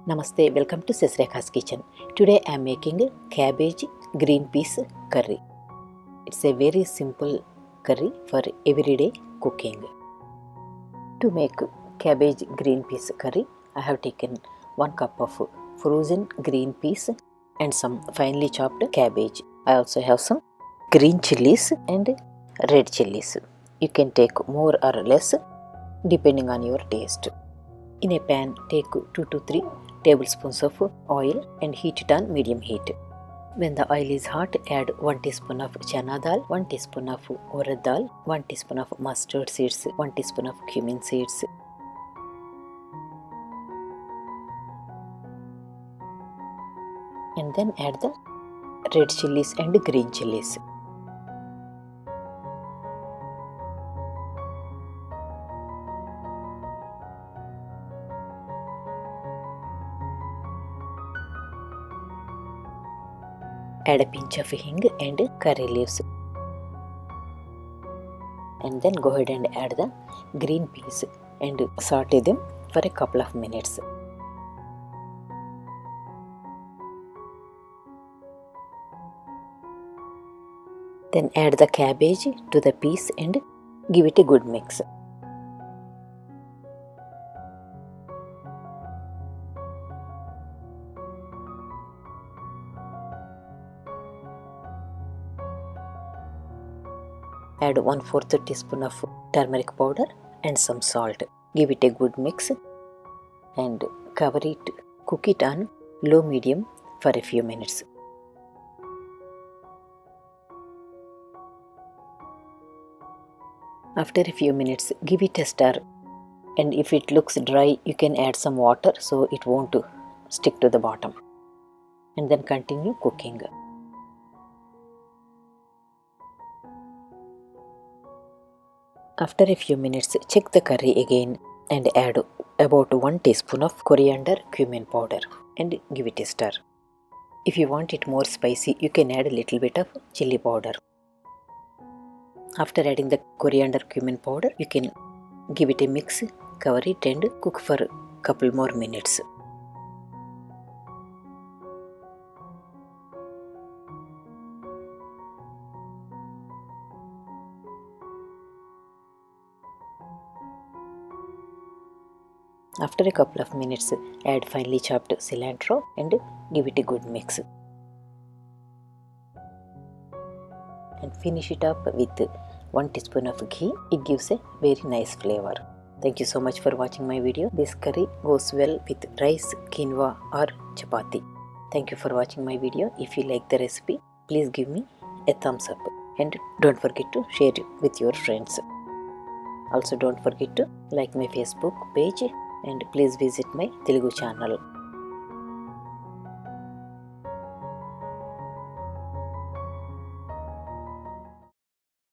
Namaste, welcome to Sesrekha's kitchen. Today I am making a cabbage green peas curry. It's a very simple curry for everyday cooking. To make cabbage green peas curry, I have taken 1 cup of frozen green peas and some finely chopped cabbage. I also have some green chilies and red chilies. You can take more or less depending on your taste. In a pan, take 2 to 3 tablespoons of oil and heat it on medium heat. When the oil is hot, add 1 teaspoon of chana dal, 1 teaspoon of urad dal, 1 teaspoon of mustard seeds, 1 teaspoon of cumin seeds. And then add the red chilies and green chilies. Add a pinch of hing and curry leaves. And then go ahead and add the green peas and saute them for a couple of minutes. Then add the cabbage to the peas and give it a good mix. Add 1/4 teaspoon of turmeric powder and some salt. Give it a good mix and cover it. Cook it on low medium for a few minutes. After a few minutes, give it a stir, and if it looks dry, you can add some water so it won't stick to the bottom. And then continue cooking. After a few minutes, check the curry again and add about 1 teaspoon of coriander cumin powder and give it a stir. If you want it more spicy, you can add a little bit of chili powder. After adding the coriander cumin powder, you can give it a mix, cover it and cook for a couple more minutes. After a couple of minutes, add finely chopped cilantro and give it a good mix. And finish it up with 1 teaspoon of ghee. It gives a very nice flavor. Thank you so much for watching my video. This curry goes well with rice, quinoa or chapati. Thank you for watching my video. If you like the recipe, please give me a thumbs up and don't forget to share it with your friends. Also don't forget to like my Facebook page and please visit my Telugu channel.